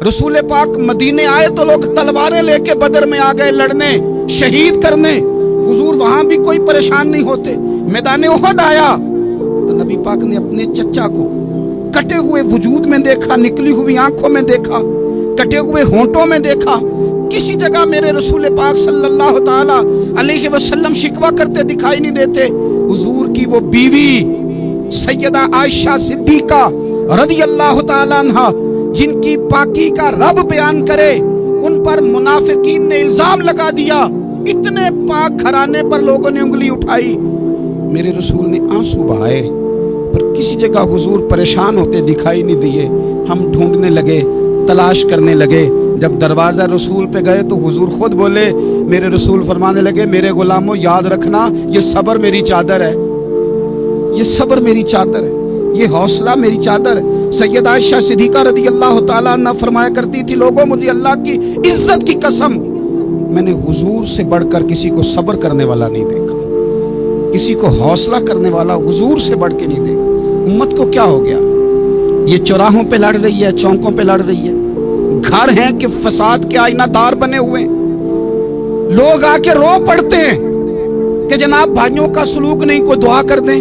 रसूल पाक मदीने आए तो लोग तलवारें लेके बदर में आ गए लड़ने, शहीद करने। हुजूर वहां भी कोई परेशान नहीं होते। मैदान उहद आया तो नबी पाक ने अपने चचा को कटे हुए वजूद में देखा, निकली हुई आंखों में देखा, कटे हुए होंठों में देखा। किसी जगह मेरे रसूल पाक सल्लल्लाहु ताला अलैहि वसल्लम शिकवा करते दिखाई नहीं देते। हुजूर की वो बीवी सैयदा आयशा सिद्दीका रदियल्लाहु ताला अन्हा, जिनकी पाकी का रब बयान करे, उन पर मुनाफिकीन ने इल्जाम लगा दिया। इतने पाक घराने पर लोगों ने उंगली उठाई। मेरे रसूल ने आंसू बहाए, पर किसी जगह हुजूर परेशान होते दिखाई नहीं दिए। हम ढूंढने लगे, तलाश करने लगे। जब दरवाजा रसूल पे गए तो हुजूर खुद बोले, मेरे रसूल फरमाने लगे, मेरे गुलामों याद रखना, ये सब्र मेरी चादर है, ये सब्र मेरी चादर है, ये हौसला मेरी चादर है। सैयदा आयशा सिद्दीका रदियल्लाहु ताला अन्हा फरमाया करती थी, लोगों मुझे अल्लाह की इज्जत की कसम, मैंने हुजूर से बढ़कर किसी को सब्र करने वाला नहीं देखा, किसी को हौसला करने वाला हुजूर से बढ़ के नहीं देखा। उम्मत को क्या हो गया? ये चौराहों पे लड़ रही है, चौकों पे लड़ रही है, घर हैं कि फसाद के आईनादार बने हुए। लोग आके रो पड़ते हैं कि जनाब भाइयों का सलूक नहीं, कोई दुआ कर दें।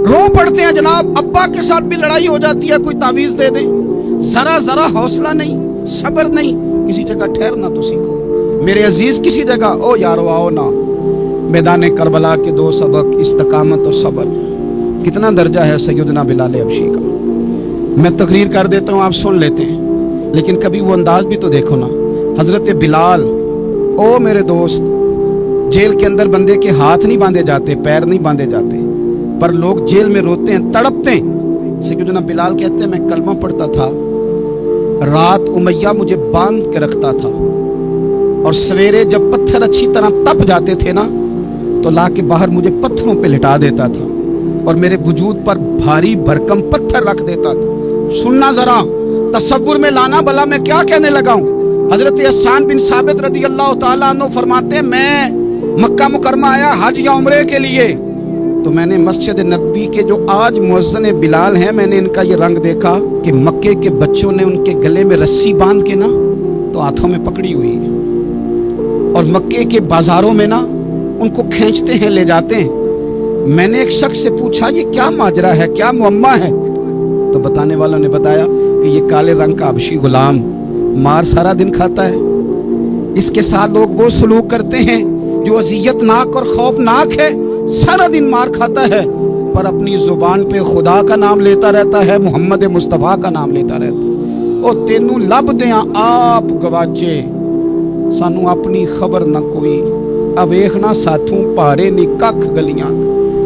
रो पड़ते हैं जनाब अब्बा के साथ भी लड़ाई हो जाती है, कोई तावीज दे दे। जरा जरा हौसला नहीं, सब्र नहीं, किसी जगह ठहरना तो सीखो। मेरे अजीज किसी जगह ओ यारो आओ ना, मैदान करबला के दो सबक, इस्तकामत और सब्र। कितना दर्जा है सैयदना बिलाल हबशी का। मैं तकरीर कर देता हूँ, आप सुन लेते हैं, लेकिन कभी वो अंदाज भी तो देखो ना। हजरत बिलाल, ओ मेरे दोस्त, जेल के अंदर बंदे के हाथ नहीं बांधे जाते, पैर नहीं बांधे जाते, पर लोग जेल में रोते हैं, तड़पते हैं। सैयदना बिलाल कहते हैं, मैं कलमा पढ़ता था, रात उमैया मुझे बांध के रखता था, और सवेरे जब पत्थर अच्छी तरह तप जाते थे ना, तो ला के बाहर मुझे पत्थरों पे लिटा देता था, और मेरे वजूद पर भारी भरकम पत्थर रख देता था। सुनना जरा, तसव्वुर में लाना, भला मैं क्या कहने लगा हूँ। हजरत हसन बिन साबित रदियल्लाहु ताला अन्हु फरमाते हैं, मैं मक्का मुकरमा आया हज या उम्रे के लिए, तो मैंने मस्जिद नबवी के जो आज मुअज्जिन बिलाल हैं, मैंने इनका ये रंग देखा कि मक्के के बच्चों ने उनके गले में रस्सी बांध के ना तो हाथों में पकड़ी हुई है, और मक्के के बाजारों में ना उनको खींचते हैं, ले जाते हैं। मैंने एक शख्स से पूछा, ये क्या माजरा है, क्या मुअम्मा है? तो बताने वालों ने बताया कि ये काले रंग का हबशी गुलाम मार सारा दिन खाता है, इसके साथ लोग वो सलूक करते हैं जो अज़ियतनाक और खौफनाक है, सारा दिन मार खाता है, पर अपनी जुबान पे खुदा का नाम लेता रहता है, मोहम्मद मुस्तफ़ा का नाम लेता रहता है। ओ तेनू लब दिया आप गवाचे, सानू अपनी खबर ना कोई, अवेखना साथों पारे नी कख गलियां,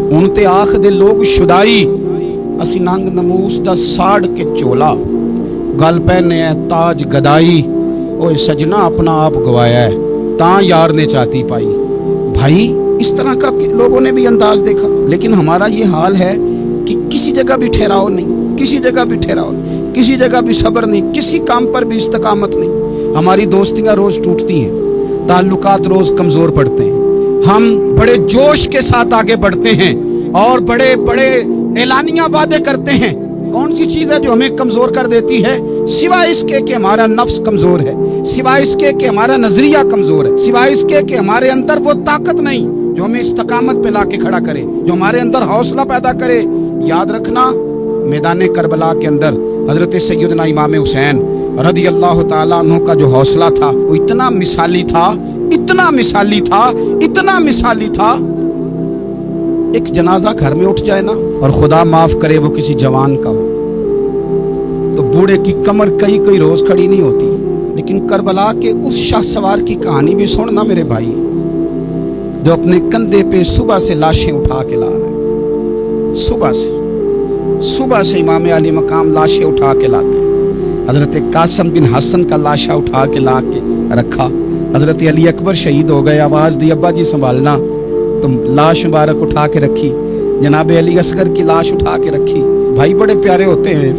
हुण ते आख दे लोग शुदाई, असी नंग नमूस दा साड़ के चोला, गल पहने है ताज गदाई, ओए सजना अपना आप गवाया है, ता यार ने चाहती पाई। भाई इस तरह का लोगों ने भी अंदाज देखा, लेकिन हमारा ये हाल है कि किसी जगह भी ठहराव नहीं, किसी जगह भी ठहराव, किसी जगह भी सब्र नहीं, किसी काम पर भी इस्तकामत नहीं। हमारी दोस्तियां रोज टूटती हैं, ताल्लुकात रोज कमजोर पड़ते हैं, हम बड़े जोश के साथ आगे बढ़ते हैं और बड़े बड़े एलानिया वादे करते हैं। कौन सी चीज है जो हमें कमजोर कर देती है? सिवाय इसके कि हमारा नफ्स कमजोर है, सिवाय इसके कि हमारा नजरिया कमजोर है, सिवाय इसके कि हमारे अंदर वो ताकत नहीं जो हमें इस्तकामत पे लाके खड़ा करे, जो हमारे अंदर हौसला पैदा करे। याद रखना, मैदान करबला के अंदर हजरत सैयदना इमाम हुसैन रदियल्लाहु ताला अन्हु का जो हौसला था वो इतना मिसाली था, इतना मिसाली था, इतना मिसाली था। एक जनाजा घर में उठ जाए ना, और खुदा माफ करे वो किसी जवान का हो, तो बूढ़े की कमर कई कई रोज खड़ी नहीं होती। लेकिन करबला के उस शाह सवार की कहानी भी सुनना मेरे भाई, जो अपने कंधे पे सुबह से लाशें उठा के ला रहे हैं, सुबह से इमाम अली मकाम लाशें उठा के लाते हैं। हजरत कासिम बिन हसन का लाशा उठा के ला के रखा, हजरत अली अकबर शहीद हो गए, आवाज दी अब्बा जी संभालना, तो लाश मुबारक उठा के रखी, जनाब अली असगर की लाश उठा के रखी। भाई बड़े प्यारे होते हैं,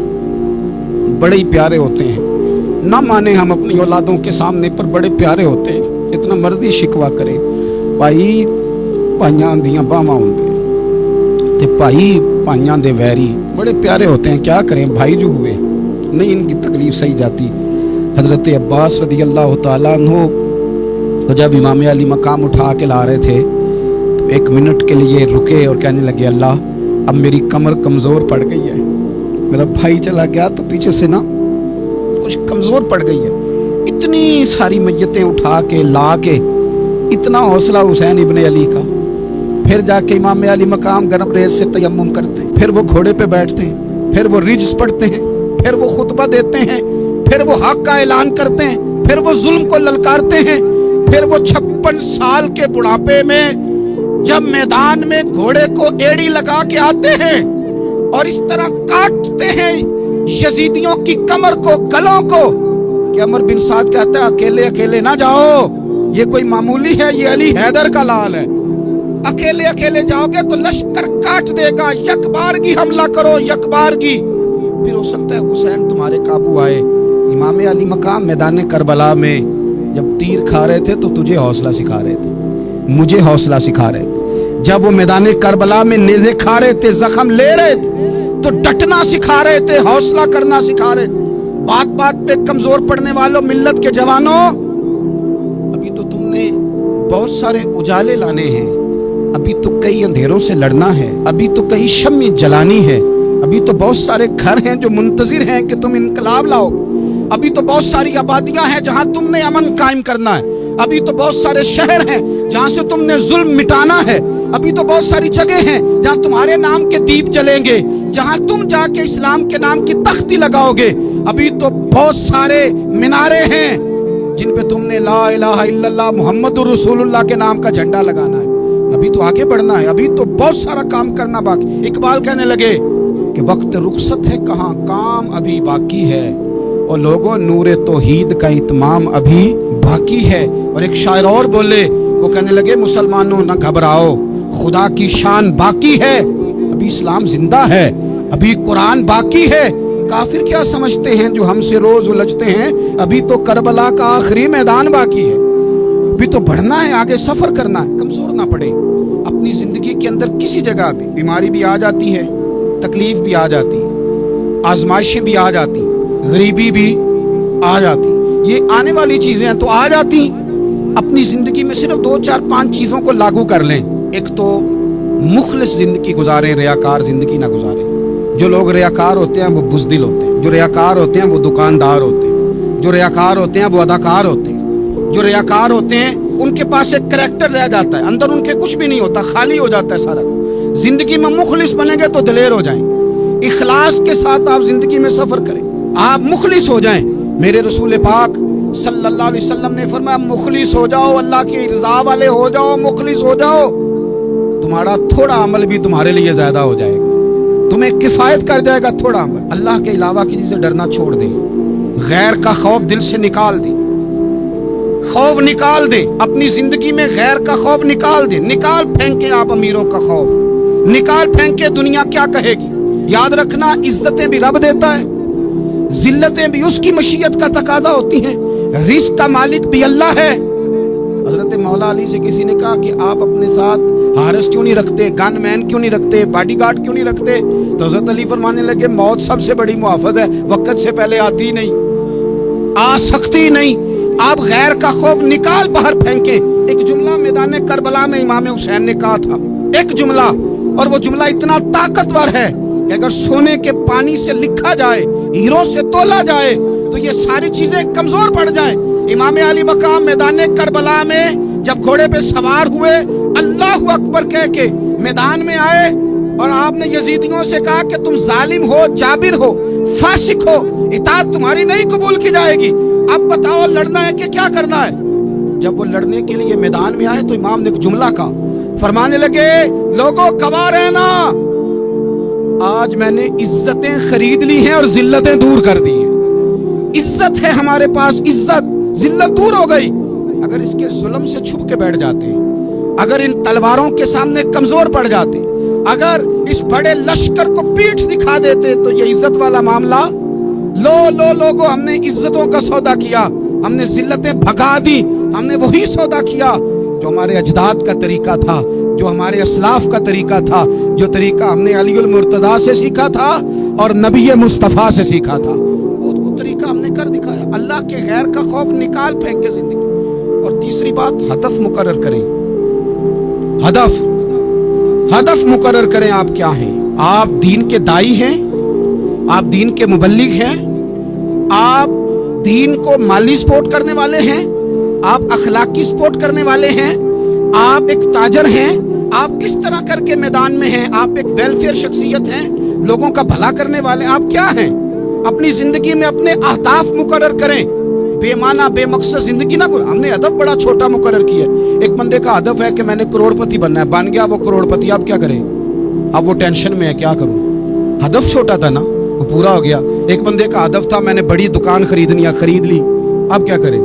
बड़े ही प्यारे होते हैं, ना माने हम अपनी औलादों के सामने, पर बड़े प्यारे होते हैं, इतना मर्जी शिकवा करें। भाई भाइयां दियां बावां होंदे ते भाई भाइयां दे वैरी बड़े प्यारे होते हैं, क्या करें भाई जो हुए नहीं इनकी तकलीफ सही जाती। حضرت عباس رضی اللہ تعالیٰ عنہ تو جب امام علی مقام اٹھا کے لا رہے تھے تو 1 منٹ کے لیے رکے اور کہنے لگے اللہ اب میری کمر کمزور پڑ گئی ہے، میرا بھائی چلا گیا تو پیچھے سے نا کچھ کمزور پڑ گئی ہے، اتنی ساری میتیں اٹھا کے لا کے اتنا حوصلہ حسین ابن علی کا۔ پھر جا کے امام علی مقام گرم ریت سے تیمم کرتے ہیں، پھر وہ گھوڑے پہ بیٹھتے ہیں، پھر وہ رجز پڑھتے ہیں، پھر وہ خطبہ دیتے ہیں، پھر وہ حق کا اعلان کرتے ہیں، پھر وہ ظلم کو للکارتے ہیں، پھر وہ 56 سال کے بڑھاپے میں جب میدان میں گھوڑے کو ایڑی لگا کے آتے ہیں اور اس طرح کاٹتے ہیں یزیدیوں کی کمر کو، گلوں کو، کہ عمر بن سعد کہتا ہے اکیلے اکیلے نہ جاؤ، یہ کوئی معمولی ہے، یہ علی حیدر کا لال ہے، اکیلے اکیلے جاؤ گے تو لشکر کاٹ دے گا، یک بارگی حملہ کرو، یک بارگی، پھر ہو سکتا ہے حسین تمہارے قابو آئے۔ امام علی مقام میدان کربلا میں جب تیر کھا رہے تھے تو تجھے حوصلہ سکھا رہے تھے، مجھے حوصلہ سکھا رہے تھے، جب وہ میدان کربلا میں نیزے کھا رہے تھے، زخم لے رہے تھے تو ڈٹنا سکھا رہے تھے، حوصلہ کرنا سکھا رہے تھے۔ بات بات پہ کمزور پڑنے والوں، ملت کے جوانوں، ابھی تو تم نے بہت سارے اجالے لانے ہیں، ابھی تو کئی اندھیروں سے لڑنا ہے، ابھی تو کئی شمع جلانی ہے، ابھی تو بہت سارے گھر ہیں جو منتظر ہیں کہ تم انقلاب لاؤ، ابھی تو بہت ساری آبادیاں ہیں جہاں تم نے امن قائم کرنا ہے، ابھی تو بہت سارے شہر ہیں جہاں سے تم نے ظلم مٹانا ہے، ابھی تو بہت ساری جگہ ہیں جہاں تمہارے نام کے دیپ جلیں گے، جہاں تم جا کے اسلام کے نام کی تختی لگاؤ گے، ابھی تو بہت سارے مینارے ہیں جن پہ تم نے لا الہ الا اللہ محمد رسول اللہ کے نام کا جھنڈا لگانا ہے، ابھی تو آگے بڑھنا ہے، ابھی تو بہت سارا کام کرنا باقی۔ اقبال کہنے لگے کہ وقت رخصت ہے کہاں، کام ابھی باقی ہے، اور لوگوں نور توحید کا اتمام ابھی باقی ہے۔ اور ایک شاعر اور بولے، وہ کہنے لگے مسلمانوں نہ گھبراؤ، خدا کی شان باقی ہے، ابھی اسلام زندہ ہے، ابھی قرآن باقی ہے۔ کافر کیا سمجھتے ہیں جو ہم سے روز الجھتے ہیں، ابھی تو کربلا کا آخری میدان باقی ہے، ابھی تو بڑھنا ہے، آگے سفر کرنا ہے، کمزور نہ پڑے۔ اپنی زندگی کے اندر کسی جگہ بھی بیماری بھی آ جاتی ہے، تکلیف بھی آ جاتی ہے، آزمائشیں بھی آ جاتی، غریبی بھی آ جاتی، یہ آنے والی چیزیں ہیں تو آ جاتی۔ اپنی زندگی میں صرف 2 4 5 چیزوں کو لاگو کر لیں۔ ایک تو مخلص زندگی گزاریں، ریاکار زندگی نہ گزاریں۔ جو لوگ ریاکار ہوتے ہیں وہ بزدل ہوتے ہیں، جو ریاکار ہوتے ہیں وہ دکاندار ہوتے ہیں، جو ریاکار ہوتے ہیں وہ اداکار ہوتے ہیں، جو ریاکار ہوتے ہیں ان کے پاس ایک کریکٹر رہ جاتا ہے، اندر ان کے کچھ بھی نہیں ہوتا، خالی ہو جاتا ہے سارا۔ زندگی میں مخلص بنیں گے تو دلیر ہو جائیں گے، اخلاص کے ساتھ آپ زندگی میں سفر کریں، آپ مخلص ہو جائیں۔ میرے رسول پاک صلی اللہ علیہ وسلم نے فرمایا مخلص ہو جاؤ، اللہ کی رضا والے ہو جاؤ، مخلص ہو جاؤ، تمہارا تھوڑا عمل بھی تمہارے لیے زیادہ ہو جائے گا، تمہیں کفایت کر جائے گا تھوڑا عمل۔ اللہ کے علاوہ کسی سے ڈرنا چھوڑ دیں، غیر کا خوف دل سے نکال دیں، خوف نکال دیں، اپنی زندگی میں غیر کا خوف نکال دیں، نکال پھینکیں آپ امیروں کا خوف، نکال پھینکیں دنیا کیا کہے گی۔ یاد رکھنا عزتیں بھی رب دیتا ہے، ذلتیں بھی اس کی مشیت کا تقاضا ہوتی ہیں، رزق کا مالک بھی اللہ ہے۔ حضرت مولا علی سے کسی نے کہا کہ آپ اپنے ساتھ حارس کیوں نہیں رکھتے، گن مین کیوں نہیں رکھتے، باڈی گارڈ کیوں نہیں رکھتے؟ تو حضرت علی فرمانے لگے موت سب سے بڑی محافظ ہے، وقت سے پہلے آتی نہیں، آ سکتی نہیں۔ آپ غیر کا خوف نکال باہر پھینکیں۔ ایک جملہ میدان کربلا میں امام حسین نے کہا تھا، ایک جملہ، اور وہ جملہ اتنا طاقتور ہے کہ اگر سونے کے پانی سے لکھا جائے، ہیروں سے تولا جائے تو یہ ساری چیزیں کمزور پڑ جائیں۔ امام علی مقام میدان کربلا میں جب گھوڑے پہ سوار ہوئے، اللہ اکبر کہہ کے میدان میں آئے، اور آپ نے یزیدیوں سے کہا کہ تم ظالم ہو، جابر ہو، فاسق ہو، اطاعت تمہاری نہیں قبول کی جائے گی، اب بتاؤ لڑنا ہے کہ کیا کرنا ہے؟ جب وہ لڑنے کے لیے میدان میں آئے تو امام نے ایک جملہ کہا، فرمانے لگے لوگوں گواہ رہنا، آج میں نے عزتیں خرید لی ہیں اور ذلتیں دور کر دی ہیں۔ عزت ہے ہمارے پاس، عزت، ذلت دور ہو گئی۔ اگر اس کے ظلم سے چھپ کے بیٹھ جاتے، اگر ان تلواروں کے سامنے کمزور پڑ جاتے، اگر اس بڑے لشکر کو پیٹھ دکھا دیتے تو یہ عزت والا معاملہ، لوگوں ہم نے عزتوں کا سودا کیا، ہم نے ذلتیں بھگا دی، ہم نے وہی سودا کیا جو ہمارے اجداد کا طریقہ تھا، جو ہمارے اسلاف کا طریقہ تھا، جو طریقہ ہم نے علی المرتضیٰ سے سیکھا تھا اور نبی مصطفیٰ سے سیکھا تھا، وہ طریقہ ہم نے کر دکھایا۔ اللہ के गैर का खौफ निकाल फेंके जिंदगी। और तीसरी बात, हदफ मुकर्रर करें। हदफ मुकर्रर करें। आप क्या हैं? आप दीन के दाई हैं, आप दीन के मुबल्लिग हैं, आप दीन को माली सपोर्ट करने वाले हैं, आप अखलाकी सपोर्ट करने वाले हैं, आप एक ताजर हैं, आप किस तरह करके मैदान में हैं, आप एक वेलफेयर शख्सियत हैं, लोगों का भला करने वाले, आप क्या हैं? अपनी जिंदगी में अपने अहदाफ मुकर्रर करें। बेमाना बेमकसद जिंदगी ना। हमने हदफ बड़ा छोटा मुकर्रर किया। एक बंदे का हदफ है कि मैंने करोड़पति बनना है, बन गया वो करोड़पति, अब क्या करें? अब वो टेंशन में है, क्या करूं? हदफ छोटा था ना, वो पूरा हो गया। एक बंदे का हदफ था मैंने बड़ी दुकान खरीदनी है, खरीद ली, अब क्या करें?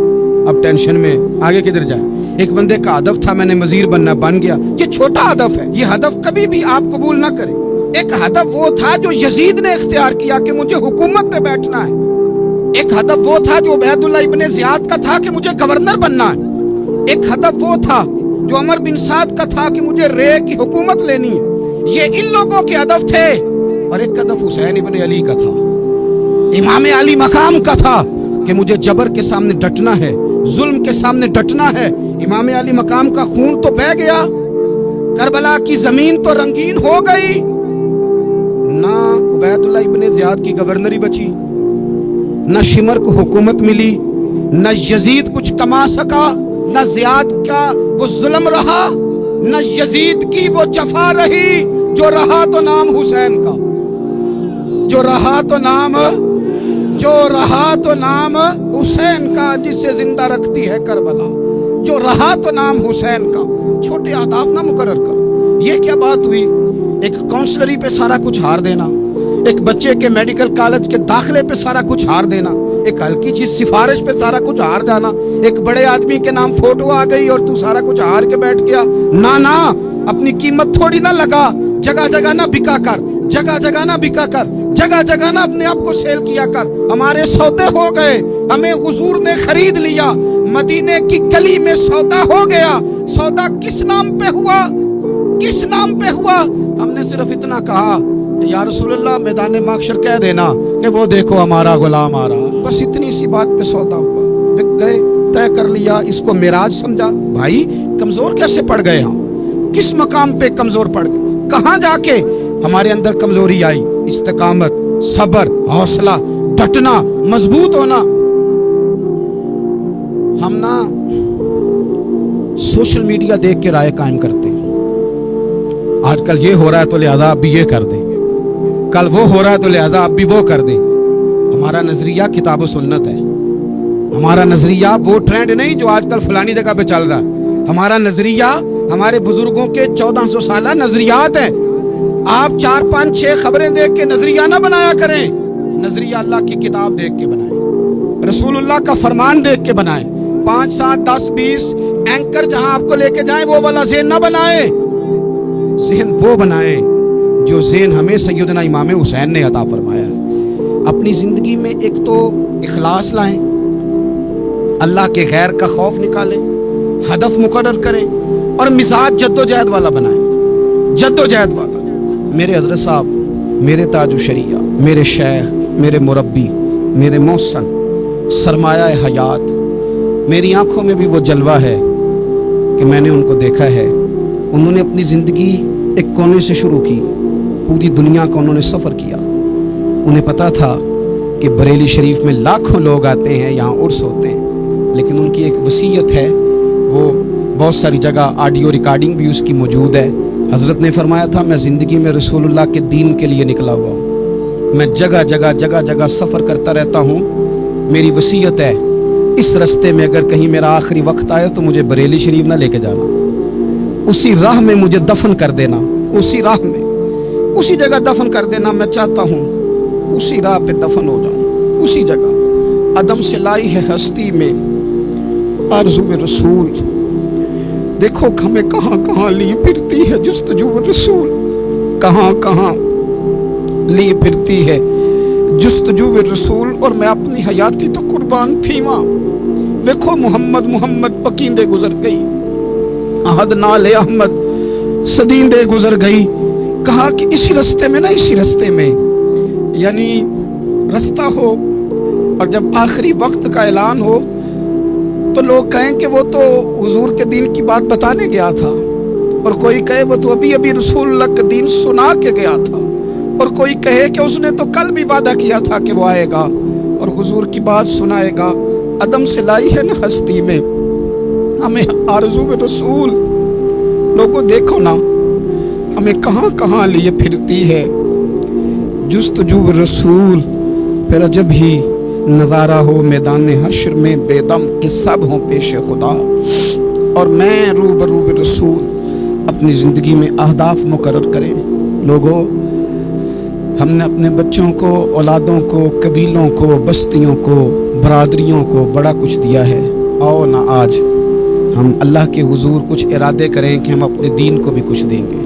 अब टेंशन में, आगे किधर जाए? एक बंदे का हदफ था मैंने वजीर बनना, बन गया। ये छोटा हदफ है, ये हदफ कभी भी आप कबूल ना करें। एक हदफ वो था जो यजीद ने इख्तियार किया कि मुझे हुकूमत पे बैठना है। एक हदफ वो था जो उबैदुल्लाह इब्ने ज़ियाद का था कि मुझे गवर्नर बनना है। एक हदफ वो था जो उमर बिन साद का था कि मुझे रे की हुकूमत लेनी है। ये इन लोगों के हदफ थे। और एक हदफ हुसैन इब्ने अली का था, इमाम अली मकाम का था कि मुझे जबर के सामने डटना है, जुल्म के सामने डटना है। इमाम अली मकाम का खून तो बह गया, करबला की जमीन तो रंगीन हो गई, ना उबैदुल्लाह इब्ने ज़ियाद की गवर्नरी बची, न शिमर को हुकूमत मिली, न यजीद कुछ कमा सका, न ज़ियाद का वो जुल्म रहा, न यजीद की वो जफा रही। जो रहा तो नाम हुसैन का, जो रहा तो नाम हुसैन का, जिसे जिंदा रखती है करबला। जो रहा तो नाम हुसैन का। छोटे आदाब ना मुकर्रर करो। ये क्या बात हुई? एक काउंसलरी पे सारा कुछ हार देना, एक बच्चे के मेडिकल कॉलेज के दाखिले पे सारा कुछ हार देना, एक हल्की चीज सिफारिश पे सारा कुछ हार जाना, एक बड़े आदमी के नाम फोटो आ गई और तू सारा कुछ हार के बैठ गया। ना ना, अपनी कीमत थोड़ी ना लगा, जगह जगह ना बिका कर, जगह जगह ना बिका कर, जगह जगह ना अपने आप को सेल किया कर। हमारे सौदे हो गए, हमें हुजूर ने खरीद लिया, मदीने की गली में सौदा हो गया। सौदा किस नाम पे हुआ? किस नाम पे हुआ? हमने सिर्फ इतना कहा कि या रसूलल्लाह मैदान महशर कह देना कि वो देखो हमारा गुलाम आ रहा। बस इतनी सी बात पे सौदा हुआ, बिक गए, तय कर लिया, इसको मिराज समझा। भाई कमजोर कैसे पड़ गए हम? किस मकाम पे कमजोर पड़ गए? कहां जाके हमारे अंदर कमजोरी आई? इस्तिकामत, सब्र, हौसला, डटना, मजबूत होना। हम ना सोशल मीडिया देख के राय कायम करते हैं। आजकल ये हो रहा है तो लिहाजा अब भी ये कर दें, कल वो हो रहा है तो लिहाजा अब भी वो कर दें। हमारा नजरिया किताब सुन्नत है। हमारा नजरिया वो ट्रेंड नहीं जो आजकल फलानी जगह पे चल रहा है। हमारा नजरिया हमारे बुजुर्गों के 1400 साल नजरियात है। आप 4, 5, 6 खबरें देख के नजरिया ना बनाया करें। नजरिया अल्लाह की किताब देख के बनाए, रसूलुल्लाह का फरमान देख के बनाए। 5, 7, 10, 20 एंकर जहां आपको लेके जाए वो वाला ज़हन ना बनाए। ज़हन वो बनाए जो ज़हन हमें सैयदना इमाम हुसैन ने अता फरमाया। अपनी जिंदगी में एक तो इखलास लाएं, अल्लाह के गैर का खौफ निकालें, हदफ मुकर्रर करें और मिजाज जद्दोजहद वाला बनाएं, जद्दोजहद वाला। मेरे हजरत साहब, मेरे ताजु शरिया, मेरे शेख, मेरे मुरब्बी, मेरे मोहसन, सरमाया हयात, मेरी आंखों में भी वो जलवा है कि मैंने उनको देखा है। उन्होंने अपनी ज़िंदगी एक कोने से शुरू की, पूरी दुनिया का उन्होंने सफ़र किया। उन्हें पता था कि बरेली शरीफ में लाखों लोग आते हैं, यहाँ उर्स होते हैं, लेकिन उनकी एक वसीयत है, वो बहुत सारी जगह ऑडियो रिकॉर्डिंग भी उसकी मौजूद है। हज़रत ने फरमाया था, मैं ज़िंदगी में रसूलुल्लाह के दीन के लिए निकला हुआ हूँ, मैं जगह जगह सफ़र करता रहता हूँ। मेरी वसीयत है, इस रास्ते में अगर कहीं मेरा आखिरी वक्त आए तो मुझे बरेली शरीफ ना लेके जाना, उसी राह में मुझे दफन कर देना, उसी राह में, उसी जगह दफन कर देना। मैं चाहता हूँ उसी राह पे दफन हो जाऊँ, उसी जगह। अदम से लाई है हस्ती में आरज़ू में रसूल, देखो हमें कहाँ कहाँ ली फिरती है जुस्तजू रसूल, कहाँ कहाँ ली फिरती है जुस्तजू रसूल। और मैं अपनी हयाती तो कुर्बान थी वहाँ। देखो मोहम्मद मोहम्मद पकींदे गुजर गई, अहद नाले अहमद सदींदे गुजर गई। कहा कि इसी रास्ते में ना, इसी रास्ते में, यानी रास्ता हो اور جب آخری وقت کا اعلان ہو تو لوگ کہیں کہ وہ تو حضور کے دین کی بات بتانے گیا تھا، اور کوئی کہے وہ تو ابھی ابھی رسول اللہ کا دین سنا کے گیا تھا، اور کوئی کہے کہ اس نے تو کل بھی وعدہ کیا تھا کہ وہ آئے گا اور حضور کی بات سنائے گا۔ عدم سے لائی ہے نا ہستی میں ہمیں آرزو رسول۔ لوگوں دیکھو نا ہمیں کہاں کہاں لیے پھرتی ہے جستجو رسول، پھر جب ہی نظارہ ہو میدان حشر میں بے دم کہ سب ہوں پیش خدا، اور میں روبرو رسول اپنی زندگی میں اہداف مقرر کریں۔ لوگوں ہم نے اپنے بچوں کو، اولادوں کو، قبیلوں کو، بستیوں کو، برادریوں کو بڑا کچھ دیا ہے۔ آؤ نہ آج ہم اللہ کے حضور کچھ ارادے کریں کہ ہم اپنے دین کو بھی کچھ دیں گے،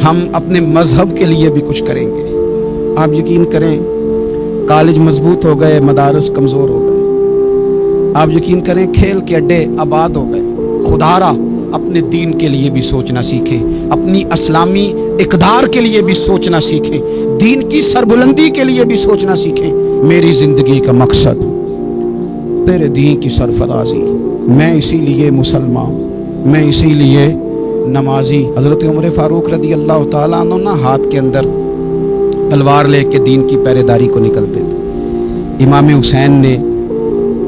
ہم اپنے مذہب کے لیے بھی کچھ کریں گے۔ آپ یقین کریں کالج مضبوط ہو گئے، مدارس کمزور ہو گئے، آپ یقین کریں کھیل کے اڈے آباد ہو گئے۔ خدا را اپنے دین کے لیے بھی سوچنا سیکھیں، اپنی اسلامی اقدار کے لیے بھی سوچنا سیکھیں، دین کی سربلندی کے لیے بھی سوچنا سیکھیں۔ میری زندگی کا مقصد تیرے دین کی سرفرازی، میں اسی لیے مسلمان، میں اسی لیے نمازی۔ حضرت عمر فاروق رضی اللہ تعالیٰ عنہ نا ہاتھ کے اندر تلوار لے کے دین کی پہرے داری کو نکلتے تھے۔ امام حسین نے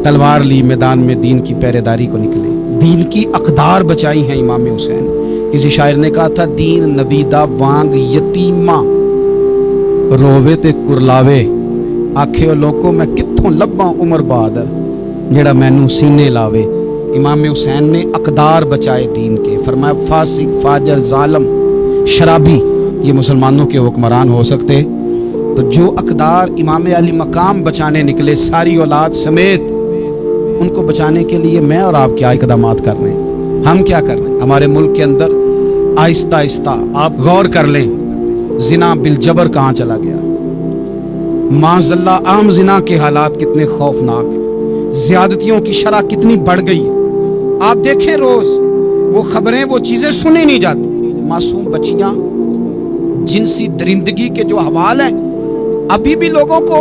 تلوار لی، میدان میں دین کی پہرے داری کو نکلے، دین کی اقدار بچائی ہیں امام حسین۔ کسی شاعر نے کہا تھا دین نبی دا وانگ یتیمہ رووے تے کرلاوے، آکھے او لوکو میں کتھوں لباں عمر بعد جڑا مینوں سینے لاوے۔ امام حسین نے اقدار بچائے دین کے، فرمایا فاسق، فاجر، ظالم، شرابی یہ مسلمانوں کے حکمران ہو سکتے؟ تو جو اقدار امام علی مقام بچانے نکلے ساری اولاد سمیت، ان کو بچانے کے لیے میں اور آپ کیا اقدامات کر رہے ہیں؟ ہم کیا کر رہے ہیں؟ ہمارے ملک کے اندر آہستہ آہستہ آپ غور کر لیں، زنا بالجبر کہاں چلا گیا، معاذ اللہ عام زنا کے حالات کتنے خوفناک، زیادتیوں کی شرح کتنی بڑھ گئی۔ آپ دیکھیں روز وہ خبریں، وہ چیزیں سنی نہیں جاتی۔ معصوم بچیاں، جنسی درندگی کے جو حوال ہیں، ابھی بھی لوگوں کو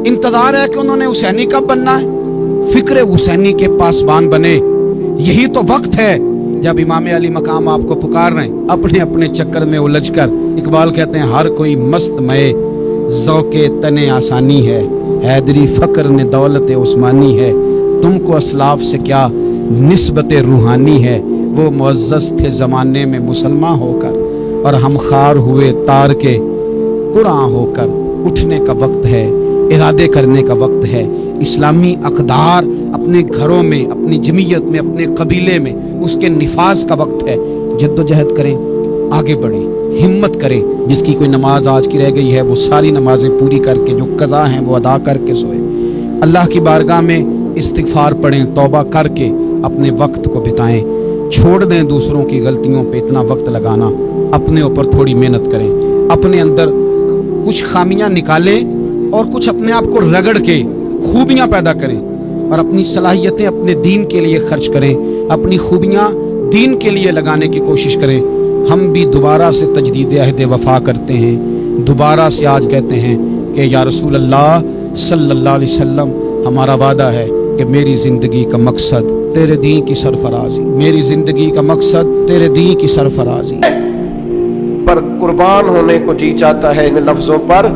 انتظار ہے کہ انہوں نے حسینی کب بننا ہے، فکر حسینی کے پاسبان بنے۔ یہی تو وقت ہے جب امام علی مقام آپ کو پکار رہے ہیں، اپنے اپنے چکر میں الجھ کر۔ اقبال کہتے ہیں ہر کوئی مست مئے ذوق تن آسانی ہے، حیدری فقر نے دولت عثمانی ہے، تم کو اسلاف سے کیا نسبت روحانی ہے۔ وہ معزز تھے زمانے میں مسلمان ہو کر، اور ہم خار ہوئے تار کے قرآن ہو کر۔ اٹھنے کا وقت ہے، ارادے کرنے کا وقت ہے، اسلامی اقدار اپنے گھروں میں، اپنی جمعیت میں، اپنے قبیلے میں اس کے نفاذ کا وقت ہے۔ جد و جہد کریں، آگے بڑھیں، ہمت کریں۔ جس کی کوئی نماز آج کی رہ گئی ہے وہ ساری نمازیں پوری کر کے، جو قضا ہیں وہ ادا کر کے سوئے۔ اللہ کی بارگاہ میں استغفار پڑھیں، توبہ کر کے اپنے وقت کو بتائیں، چھوڑ دیں دوسروں کی غلطیوں پہ اتنا وقت لگانا، اپنے اوپر تھوڑی محنت کریں، اپنے اندر کچھ خامیاں نکالیں اور کچھ اپنے آپ کو رگڑ کے خوبیاں پیدا کریں، اور اپنی صلاحیتیں اپنے دین کے لیے خرچ کریں، اپنی خوبیاں دین کے لیے لگانے کی کوشش کریں۔ ہم بھی دوبارہ سے تجدید عہد وفا کرتے ہیں، دوبارہ سے آج کہتے ہیں کہ یا رسول اللہ صلی اللہ علیہ وسلم، ہمارا وعدہ ہے کہ میری زندگی کا مقصد تیرے دین کی سرفرازی، میری زندگی کا مقصد تیرے دین کی سرفرازی۔ پر قربان ہونے کو جی چاہتا ہے ان لفظوں پر۔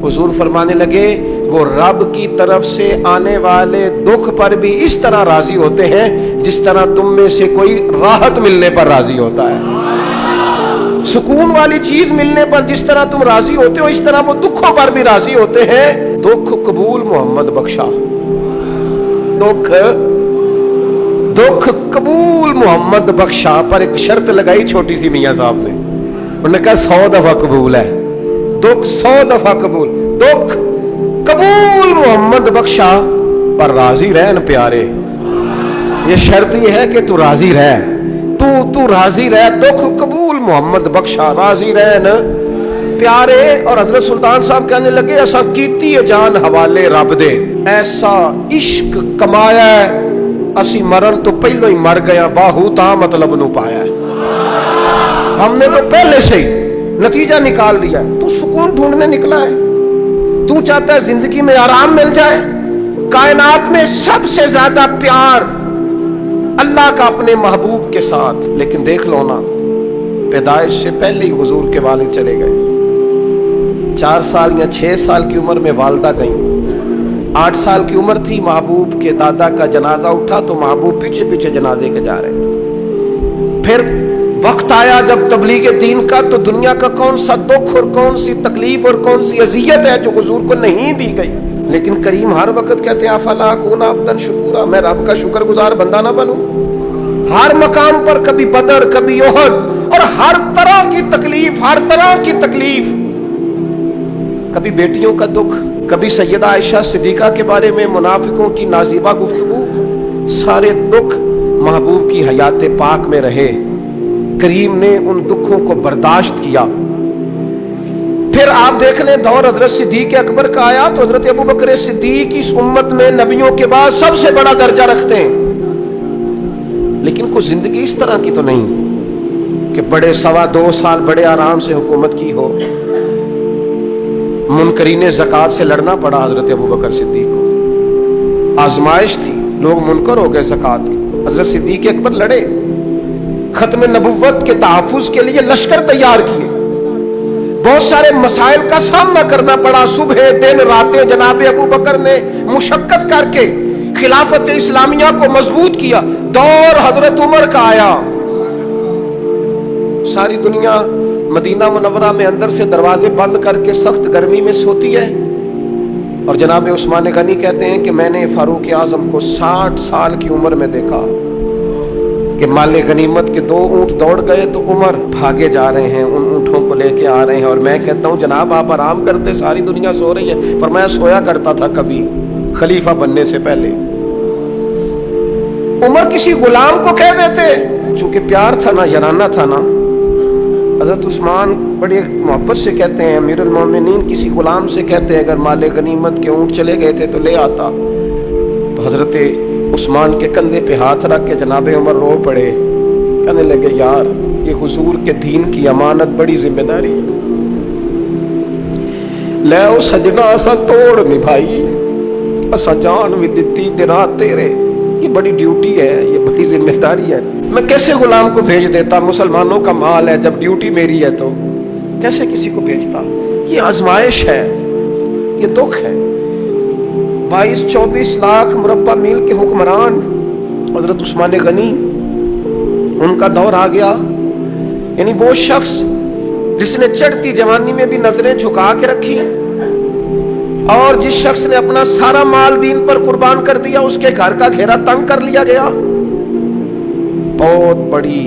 حضور فرمانے لگے وہ رب کی طرف سے آنے والے دکھ پر بھی اس طرح راضی ہوتے ہیں جس طرح تم میں سے کوئی راحت ملنے پر راضی ہوتا ہے۔ سکون والی چیز ملنے پر جس طرح تم راضی ہوتے ہو، اس طرح وہ دکھوں پر بھی راضی ہوتے ہیں۔ دکھ قبول محمد بخشا، دکھ قبول محمد بخشا، پر ایک شرط لگائی چھوٹی سی میاں صاحب نے، انہوں نے کہا 100 دفعہ قبول ہے، دکھ 100 دفعہ قبول، دکھ قبول محمد بخشا پر راضی رہن پیارے۔ یہ شرط یہ ہے کہ تو راضی رہ، تو راضی رہ، دکھ قبول محمد بخشا، راضی رہن پیارے۔ اور حضرت سلطان صاحب کہنے لگے ایسا کیتی ہے جان حوالے رب دے، ایسا عشق کمایا ہے اسی مرن تو پہلو ہی مر گیا، باہو تا مطلب نو پایا ہے۔ ہم نے تو پہلے سے ہی نتیجہ نکال لیا ہے۔ تو سکون ڈھونڈنے نکلا ہے، تو چاہتا ہے زندگی میں آرام مل جائے، कायनात में सबसे ज्यादा प्यार अल्लाह का अपने महबूब के साथ। लेकिन देख लो ना, पैदाइश से पहले ही हुजूर के वालिद चले गए। 4 साल या 6 साल की उम्र में वालदा गई। 8 साल की उम्र थी, महबूब के दादा का जनाजा उठा तो महबूब पीछे पीछे जनाजे के जा रहे थे। फिर वक्त आया जब तबलीग दीन का, तो दुनिया का कौन सा दुख और कौन सी तकलीफ और कौन सी अजियत है जो हुजूर को नहीं दी गई। लेकिन करीम हर वक्त कहते हैं अफला अकूना अब्दन शुकूरा, मैं रब का शुक्रगुजार बंदा ना बनूं। हर मकाम पर कभी बदर, कभी ओहद, और हर तरह की तकलीफ, हर तरह की तकलीफ। कभी बेटियों का दुख, कभी सैयदा आयशा सिद्दीका के बारे में मुनाफिकों की नाजीबा गुफ्तगू। सारे दुख महबूब की हयात पाक में रहे। करीम ने उन दुखों को बर्दाश्त किया। फिर आप देख लें, दौर हजरत सिद्दीक अकबर का आया तो हजरत अबू बकर सिद्दीक इस उम्मत में नबियों के बाद सबसे बड़ा दर्जा रखते हैं। लेकिन कुछ जिंदगी इस तरह की तो नहीं कि बड़े 2.25 साल बड़े आराम से हुकूमत की हो। मुनकरीने ज़कात से लड़ना पड़ा हजरत अबू बकर सिद्दीक को। आजमाइश थी, लोग मुनकर हो गए ज़कात के। हजरत सिद्दीक अकबर लड़े, खत्म नबुव्वत के तहफ़्फ़ुज़ के लिए लश्कर तैयार किए। बहुत सारे मसाइल का सामना करना पड़ा। सुबह दिन रातें जनाब अबू बकर ने मुशक्कत करके खिलाफत इस्लामिया को मजबूत किया। दौर हजरत उमर का आया। सारी दुनिया मदीना मुनव्वरा में अंदर से दरवाजे बंद करके सख्त गर्मी में सोती है, और जनाब उस्मान गनी कहते हैं कि मैंने फारूक आजम को 60 साल की उम्र में देखा कि माले गनीमत के 2 ऊंट दौड़ गए तो उमर भागे जा रहे हैं, उन ऊंटों को लेके आ रहे हैं। और मैं कहता हूं जनाब आप आराम करते, सारी दुनिया सो रही है। फरमाया सोया करता था कभी खलीफा बनने से पहले। उमर किसी गुलाम को कह देते, चूंकि प्यार था ना, याराना था ना। हजरत उस्मान बड़ी मोहब्बत से कहते हैं, अमीरुल मोमिनीन किसी गुलाम से कहते हैं अगर माले गनीमत के ऊंट चले गए थे तो ले आता। तो हजरत उस्मान के कंधे पे हाथ रख के जनाब उमर रो पड़े, कहने लगे यार ये हुजूर के दीन की अमानत बड़ी जिम्मेदारी है। ले ओ सजना असा तोड़ निभाई, असा जान भी दिती तेरा तेरे। ये बड़ी ड्यूटी है, ये बड़ी जिम्मेदारी है। मैं कैसे गुलाम को भेज देता, मुसलमानों का माल है, जब ड्यूटी मेरी है तो कैसे किसी को भेजता। ये आजमाइश है, ये दुख है। 22-24 लाख मुरब्बा मील के हुक्मरान हजरत उस्मान गनी, उनका दौर आ गया। यानी वो शख्स जिसने चढ़ती जवानी में भी नजरें झुका के रखी, और जिस शख्स ने अपना सारा माल दीन पर कुर्बान कर दिया, उसके घर का घेरा तंग कर लिया गया। बहुत बड़ी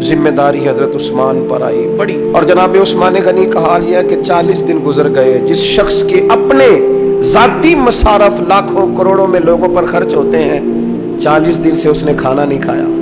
जिम्मेदारी हजरत उस्मान पर आई, बड़ी। और जनाब उस्मान गनी का हाल यह कि 40 दिन गुजर गए। जिस शख्स के अपने जाती मसारफ लाखों करोड़ों में लोगों पर खर्च होते हैं, 40 दिन से उसने खाना नहीं खाया।